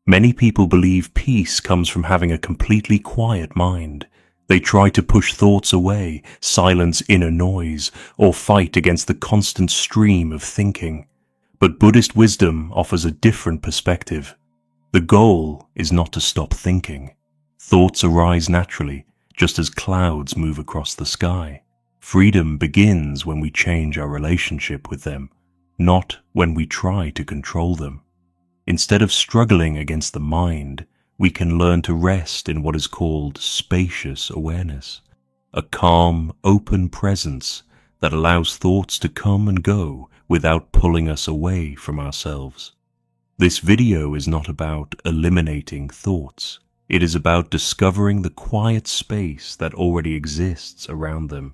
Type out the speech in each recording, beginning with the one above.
Many people believe peace comes from having a completely quiet mind. They try to push thoughts away, silence inner noise, or fight against the constant stream of thinking. But Buddhist wisdom offers a different perspective. The goal is not to stop thinking. Thoughts arise naturally, just as clouds move across the sky. Freedom begins when we change our relationship with them, not when we try to control them. Instead of struggling against the mind, we can learn to rest in what is called spacious awareness, a calm, open presence that allows thoughts to come and go without pulling us away from ourselves. This video is not about eliminating thoughts. It is about discovering the quiet space that already exists around them.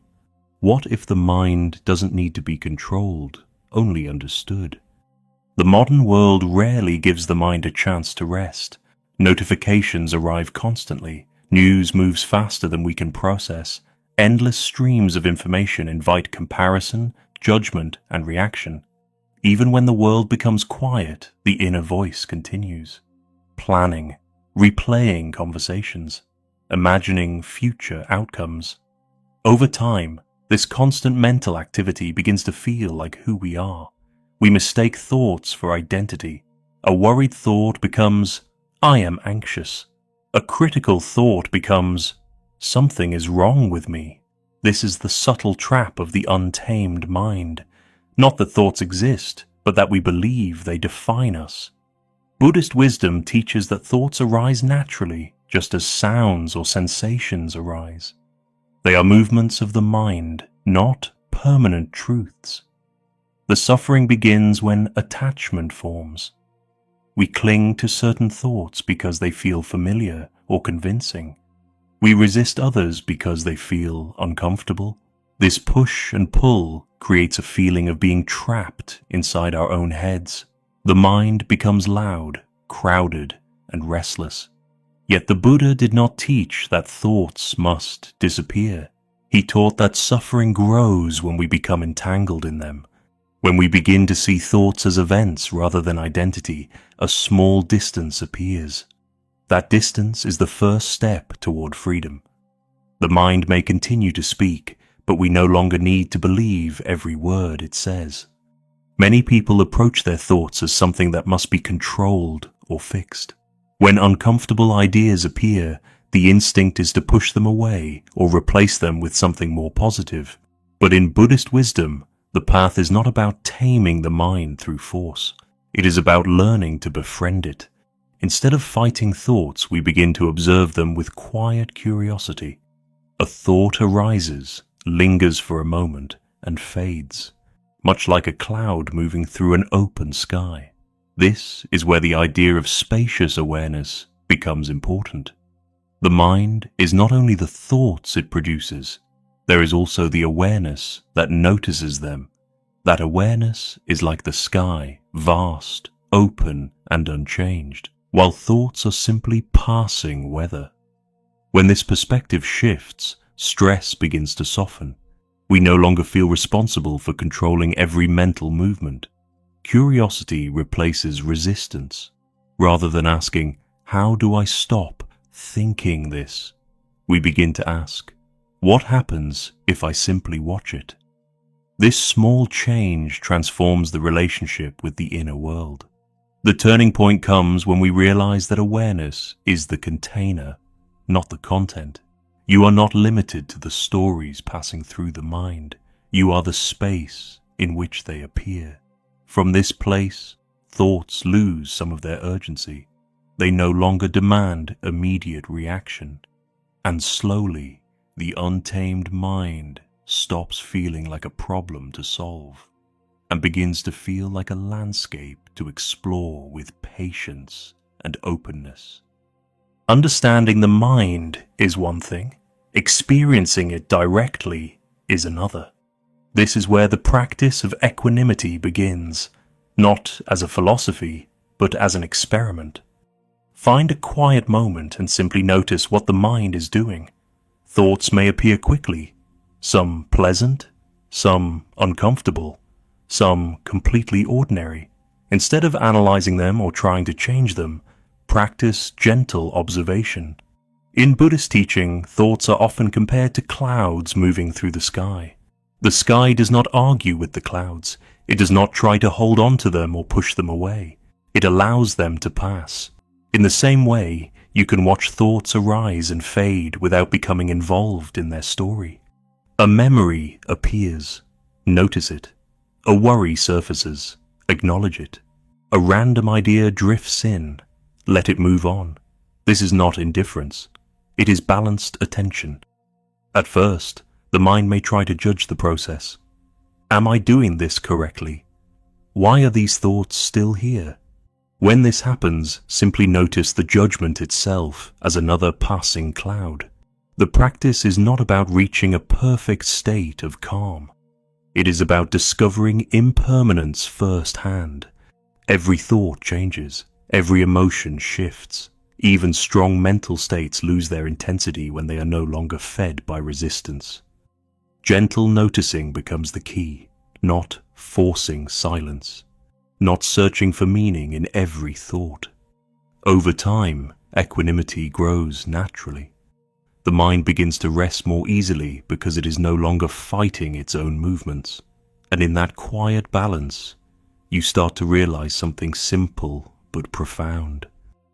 What if the mind doesn't need to be controlled, only understood? The modern world rarely gives the mind a chance to rest. Notifications arrive constantly. News moves faster than we can process. Endless streams of information invite comparison, judgment, and reaction. Even when the world becomes quiet, the inner voice continues. Planning, replaying conversations, imagining future outcomes. Over time, this constant mental activity begins to feel like who we are. We mistake thoughts for identity. A worried thought becomes, I am anxious. A critical thought becomes, something is wrong with me. This is the subtle trap of the untamed mind. Not that thoughts exist, but that we believe they define us. Buddhist wisdom teaches that thoughts arise naturally, just as sounds or sensations arise. They are movements of the mind, not permanent truths. The suffering begins when attachment forms. We cling to certain thoughts because they feel familiar or convincing. We resist others because they feel uncomfortable. This push and pull creates a feeling of being trapped inside our own heads. The mind becomes loud, crowded, and restless. Yet the Buddha did not teach that thoughts must disappear. He taught that suffering grows when we become entangled in them. When we begin to see thoughts as events rather than identity, a small distance appears. That distance is the first step toward freedom. The mind may continue to speak, but we no longer need to believe every word it says. Many people approach their thoughts as something that must be controlled or fixed. When uncomfortable ideas appear, the instinct is to push them away or replace them with something more positive. But in Buddhist wisdom, the path is not about taming the mind through force. It is about learning to befriend it. Instead of fighting thoughts, we begin to observe them with quiet curiosity. A thought arises, lingers for a moment, and fades, much like a cloud moving through an open sky. This is where the idea of spacious awareness becomes important. The mind is not only the thoughts it produces, there is also the awareness that notices them. That awareness is like the sky, vast, open, and unchanged, while thoughts are simply passing weather. When this perspective shifts, stress begins to soften. We no longer feel responsible for controlling every mental movement. Curiosity replaces resistance. Rather than asking, how do I stop thinking this? We begin to ask, what happens if I simply watch it? This small change transforms the relationship with the inner world. The turning point comes when we realize that awareness is the container, not the content. You are not limited to the stories passing through the mind. You are the space in which they appear. From this place, thoughts lose some of their urgency. They no longer demand immediate reaction. And slowly, the untamed mind stops feeling like a problem to solve and begins to feel like a landscape to explore with patience and openness. Understanding the mind is one thing. Experiencing it directly is another. This is where the practice of equanimity begins, not as a philosophy, but as an experiment. Find a quiet moment and simply notice what the mind is doing. Thoughts may appear quickly, some pleasant, some uncomfortable, some completely ordinary. Instead of analyzing them or trying to change them, practice gentle observation. In Buddhist teaching, thoughts are often compared to clouds moving through the sky. The sky does not argue with the clouds. It does not try to hold on to them or push them away. It allows them to pass. In the same way, you can watch thoughts arise and fade without becoming involved in their story. A memory appears. Notice it. A worry surfaces. Acknowledge it. A random idea drifts in. Let it move on. This is not indifference. It is balanced attention. At first, the mind may try to judge the process. Am I doing this correctly? Why are these thoughts still here? When this happens, simply notice the judgment itself as another passing cloud. The practice is not about reaching a perfect state of calm. It is about discovering impermanence firsthand. Every thought changes. Every emotion shifts. Even strong mental states lose their intensity when they are no longer fed by resistance. Gentle noticing becomes the key, not forcing silence, not searching for meaning in every thought. Over time, equanimity grows naturally. The mind begins to rest more easily because it is no longer fighting its own movements. And in that quiet balance, you start to realize something simple but profound.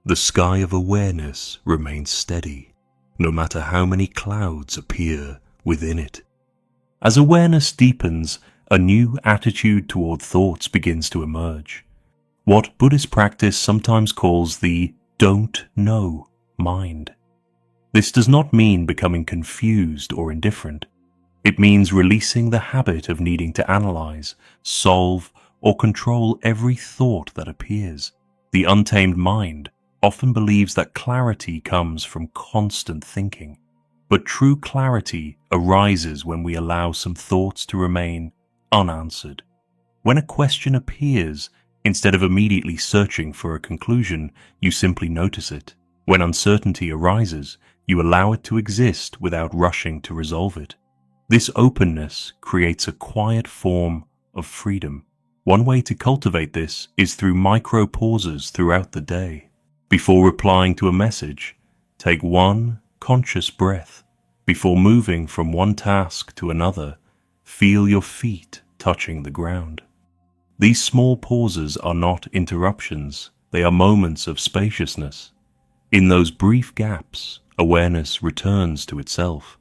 The sky of awareness remains steady, no matter how many clouds appear within it. As awareness deepens, a new attitude toward thoughts begins to emerge. What Buddhist practice sometimes calls the don't know mind. This does not mean becoming confused or indifferent. It means releasing the habit of needing to analyze, solve, or control every thought that appears. The untamed mind often believes that clarity comes from constant thinking. But true clarity arises when we allow some thoughts to remain unanswered. When a question appears, instead of immediately searching for a conclusion, you simply notice it. When uncertainty arises, you allow it to exist without rushing to resolve it. This openness creates a quiet form of freedom. One way to cultivate this is through micro pauses throughout the day. Before replying to a message, take one conscious breath. Before moving from one task to another, feel your feet touching the ground. These small pauses are not interruptions, they are moments of spaciousness. In those brief gaps, awareness returns to itself.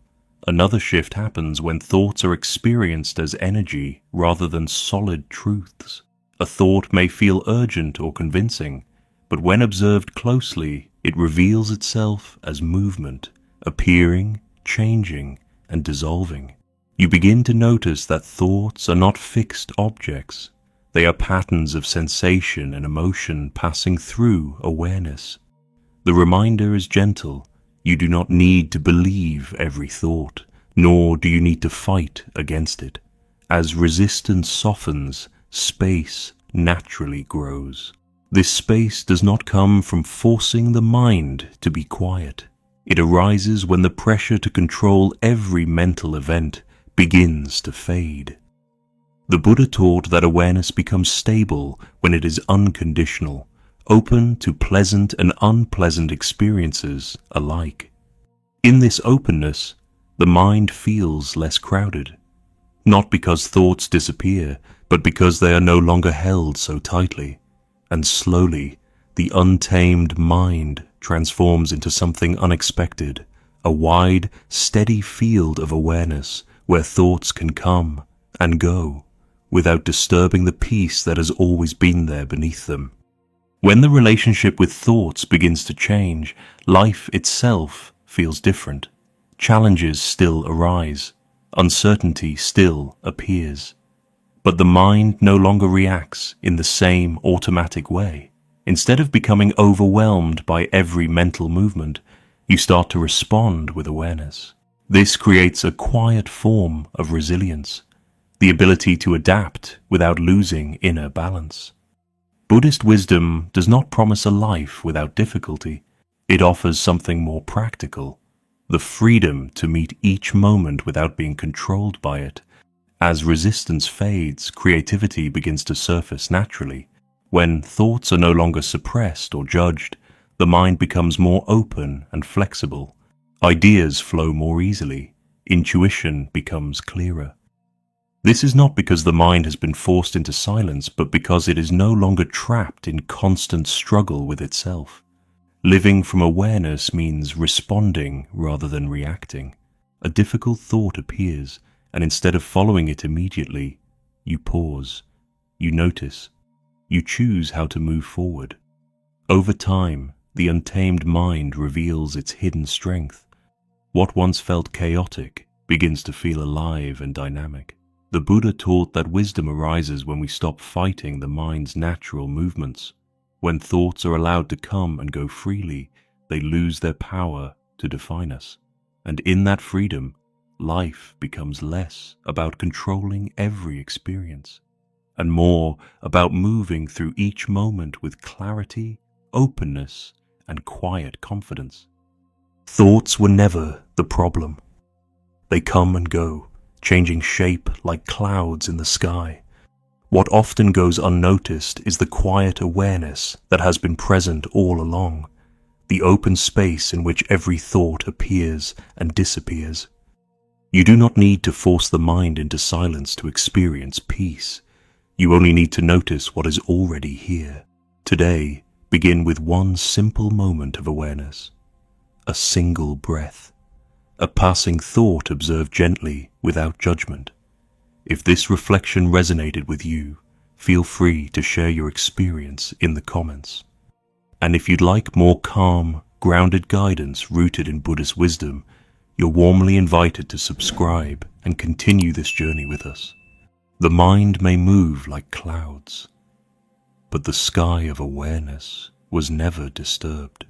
Another shift happens when thoughts are experienced as energy rather than solid truths. A thought may feel urgent or convincing, but when observed closely, it reveals itself as movement, appearing, changing, and dissolving. You begin to notice that thoughts are not fixed objects. They are patterns of sensation and emotion passing through awareness. The reminder is gentle. You do not need to believe every thought, nor do you need to fight against it. As resistance softens, space naturally grows. This space does not come from forcing the mind to be quiet. It arises when the pressure to control every mental event begins to fade. The Buddha taught that awareness becomes stable when it is unconditional, open to pleasant and unpleasant experiences alike. In this openness, the mind feels less crowded, not because thoughts disappear, but because they are no longer held so tightly. And slowly, the untamed mind transforms into something unexpected, a wide, steady field of awareness where thoughts can come and go without disturbing the peace that has always been there beneath them. When the relationship with thoughts begins to change, life itself feels different. Challenges still arise. Uncertainty still appears. But the mind no longer reacts in the same automatic way. Instead of becoming overwhelmed by every mental movement, you start to respond with awareness. This creates a quiet form of resilience, the ability to adapt without losing inner balance. Buddhist wisdom does not promise a life without difficulty. It offers something more practical, the freedom to meet each moment without being controlled by it. As resistance fades, creativity begins to surface naturally. When thoughts are no longer suppressed or judged, The mind becomes more open and flexible. Ideas flow more easily. Intuition becomes clearer. This is not because the mind has been forced into silence, but because it is no longer trapped in constant struggle with itself. Living from awareness means responding rather than reacting. A difficult thought appears, and instead of following it immediately, you pause, you notice, you choose how to move forward. Over time, the untamed mind reveals its hidden strength. What once felt chaotic begins to feel alive and dynamic. The Buddha taught that wisdom arises when we stop fighting the mind's natural movements. When thoughts are allowed to come and go freely, they lose their power to define us. And in that freedom, life becomes less about controlling every experience, and more about moving through each moment with clarity, openness, and quiet confidence. Thoughts were never the problem. They come and go, changing shape like clouds in the sky. What often goes unnoticed is the quiet awareness that has been present all along, the open space in which every thought appears and disappears. You do not need to force the mind into silence to experience peace. You only need to notice what is already here. Today, begin with one simple moment of awareness, a single breath, a passing thought observed gently without judgment. If this reflection resonated with you, feel free to share your experience in the comments. And if you'd like more calm, grounded guidance rooted in Buddhist wisdom, you're warmly invited to subscribe and continue this journey with us. The mind may move like clouds, but the sky of awareness was never disturbed.